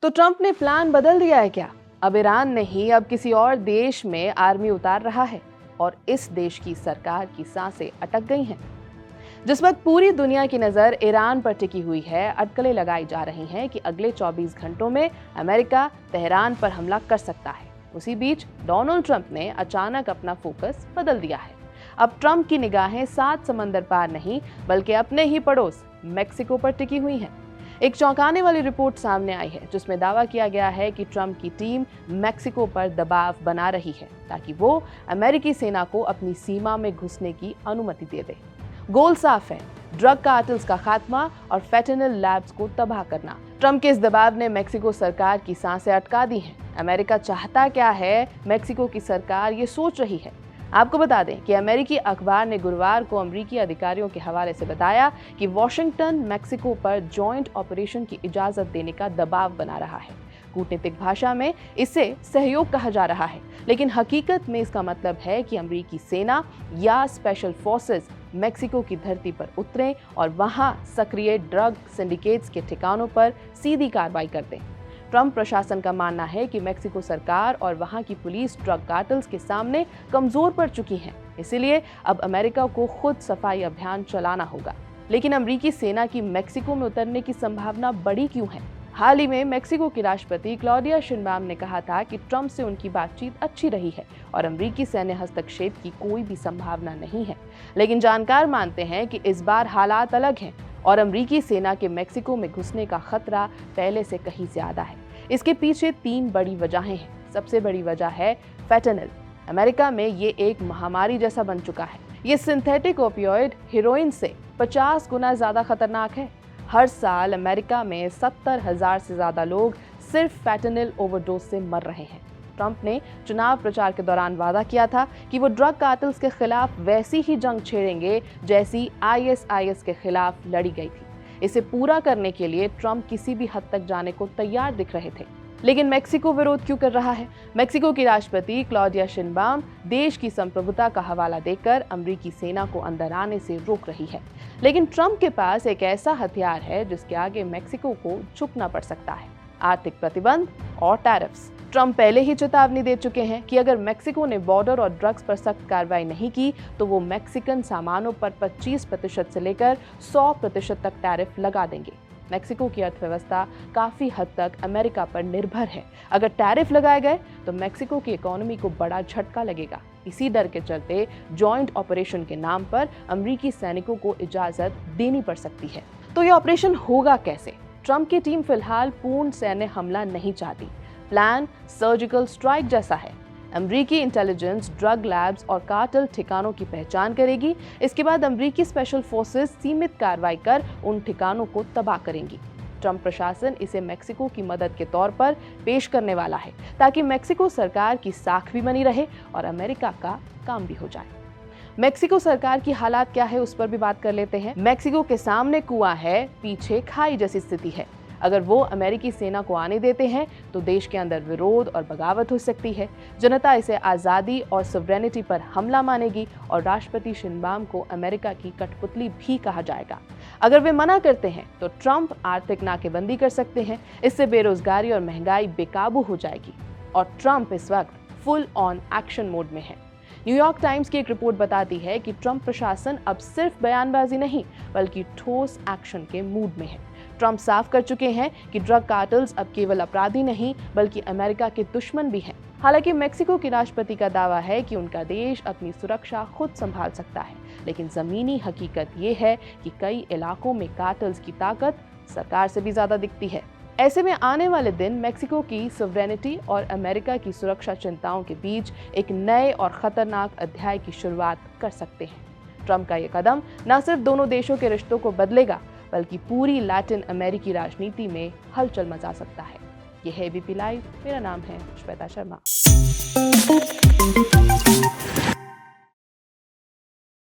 तो ट्रंप ने प्लान बदल दिया है क्या? अब ईरान नहीं, अब किसी और देश में आर्मी उतार रहा है और इस देश की सरकार की सांसें अटक गई हैं। जिस वक्त पूरी दुनिया की नजर ईरान पर टिकी हुई है, अटकलें लगाई जा रही हैं कि अगले 24 घंटों में अमेरिका तेहरान पर हमला कर सकता है। उसी बीच डोनाल्ड ट्रंप ने अचानक अपना फोकस बदल दिया है। अब ट्रंप की निगाहें 7 समंदर पार नहीं, बल्कि अपने ही पड़ोस मेक्सिको पर टिकी हुई हैं। एक चौंकाने वाली रिपोर्ट सामने आई है जिसमें दावा किया गया है कि ट्रंप की टीम मेक्सिको पर दबाव बना रही है ताकि वो अमेरिकी सेना को अपनी सीमा में घुसने की अनुमति दे दे। गोल साफ है, ड्रग कार्टेल्स का खात्मा और फेंटेनिल लैब्स को तबाह करना। ट्रंप के इस दबाव ने मेक्सिको सरकार की सांसें अटका दी हैं। अमेरिका चाहता क्या है, मेक्सिको की सरकार ये सोच रही है। आपको बता दें कि अमेरिकी अखबार ने गुरुवार को अमेरिकी अधिकारियों के हवाले से बताया कि वॉशिंगटन मेक्सिको पर जॉइंट ऑपरेशन की इजाजत देने का दबाव बना रहा है। कूटनीतिक भाषा में इसे सहयोग कहा जा रहा है, लेकिन हकीकत में इसका मतलब है कि अमेरिकी सेना या स्पेशल फोर्सेस मेक्सिको की धरती पर उतरें और वहां सक्रिय ड्रग सिंडिकेट्स के ठिकानों पर सीधी कार्रवाई कर दें। ट्रंप प्रशासन का मानना है कि मेक्सिको सरकार और वहां की पुलिस ड्रग कार्टेल्स के सामने कमजोर पड़ चुकी हैं, इसीलिए अब अमेरिका को खुद सफाई अभियान चलाना होगा। लेकिन अमेरिकी सेना की मेक्सिको में उतरने की संभावना बड़ी क्यों है? हाल ही में मेक्सिको की राष्ट्रपति क्लॉडिया शिनबाम ने कहा था कि ट्रंप से उनकी बातचीत अच्छी रही है और अमेरिकी सैन्य हस्तक्षेप की कोई भी संभावना नहीं है। लेकिन जानकार मानते हैं कि इस बार हालात अलग हैं और अमेरिकी सेना के मेक्सिको में घुसने का खतरा पहले से कहीं ज्यादा है। इसके पीछे 3 बड़ी वजहें हैं। सबसे बड़ी वजह है फेंटेनिल। अमेरिका में ये एक महामारी जैसा बन चुका है। ये सिंथेटिक ओपियोइड हेरोइन से 50 गुना ज्यादा खतरनाक है। हर साल अमेरिका में 70,000 से ज्यादा लोग सिर्फ फेंटेनिल ओवरडोज से मर रहे हैं। ट्रंप ने चुनाव प्रचार के दौरान वादा किया था कि वो ड्रग कार्टेल्स के खिलाफ वैसी ही जंग छेड़ेंगे जैसी आईएसआईएस के खिलाफ लड़ी गई थी। इसे पूरा करने के लिए ट्रंप किसी भी हद तक जाने को तैयार दिख रहे थे। लेकिन मेक्सिको विरोध क्यों कर रहा है? मेक्सिको की राष्ट्रपति क्लॉडिया शिनबाम देश की संप्रभुता का हवाला देकर अमेरिकी सेना को अंदर आने से रोक रही है। लेकिन ट्रंप के पास एक ऐसा हथियार है जिसके आगे मेक्सिको को झुकना पड़ सकता है: आर्थिक प्रतिबंध और टैरिफ्स। ट्रंप पहले ही चेतावनी दे चुके हैं कि अगर मेक्सिको ने बॉर्डर और ड्रग्स पर सख्त कार्रवाई नहीं की तो वो मैक्सिकन सामानों पर 25% से लेकर 100% तक टैरिफ लगा देंगे। मेक्सिको की अर्थव्यवस्था काफी हद तक अमेरिका पर निर्भर है। अगर टैरिफ लगाए गए तो मेक्सिको की इकोनॉमी को बड़ा झटका लगेगा। इसी डर के चलते जॉइंट ऑपरेशन के नाम पर अमेरिकी सैनिकों को इजाजत देनी पड़ सकती है। तो ये ऑपरेशन होगा कैसे? ट्रंप की टीम फिलहाल पूर्ण सैन्य हमला नहीं चाहती। प्लान सर्जिकल स्ट्राइक जैसा है। अमेरिकी इंटेलिजेंस ड्रग लैब्स और कार्टेल ठिकानों की पहचान करेगी। इसके बाद अमेरिकी स्पेशल फोर्सेस सीमित कार्रवाई कर उन ठिकानों को तबाह करेंगी। ट्रंप प्रशासन इसे मेक्सिको की मदद के तौर पर पेश करने वाला है ताकि मेक्सिको सरकार की साख भी बनी रहे और अमेरिका का काम भी हो जाए। मेक्सिको सरकार की हालात क्या है उस पर भी बात कर लेते हैं। मेक्सिको के सामने कुआं है, पीछे खाई जैसी स्थिति है। अगर वो अमेरिकी सेना को आने देते हैं तो देश के अंदर विरोध और बगावत हो सकती है। जनता इसे आज़ादी और सॉवरेनिटी पर हमला मानेगी और राष्ट्रपति शिनबाम को अमेरिका की कठपुतली भी कहा जाएगा। अगर वे मना करते हैं तो ट्रंप आर्थिक नाकेबंदी कर सकते हैं। इससे बेरोजगारी और महंगाई बेकाबू हो जाएगी और ट्रंप इस वक्त फुल ऑन एक्शन मोड में है। न्यूयॉर्क टाइम्स की एक रिपोर्ट बताती है कि ट्रंप प्रशासन अब सिर्फ बयानबाजी नहीं बल्कि ठोस एक्शन के मूड में है। ट्रंप साफ कर चुके हैं कि ड्रग कार्टेल्स अब केवल अपराधी नहीं बल्कि अमेरिका के दुश्मन भी हैं। हालांकि मेक्सिको के राष्ट्रपति का दावा है कि उनका देश अपनी सुरक्षा खुद संभाल सकता है, लेकिन जमीनी हकीकत ये है कि कई इलाकों में कार्टेल्स की ताकत सरकार से भी ज्यादा दिखती है। ऐसे में आने वाले दिन मेक्सिको की सॉवरेनिटी और अमेरिका की सुरक्षा चिंताओं के बीच एक नए और खतरनाक अध्याय की शुरुआत कर सकते हैं। ट्रंप का ये कदम न सिर्फ दोनों देशों के रिश्तों को बदलेगा बल्कि पूरी लैटिन अमेरिकी राजनीति में हलचल मचा सकता है। यह है एबीपी लाइव। मेरा नाम है श्वेता शर्मा।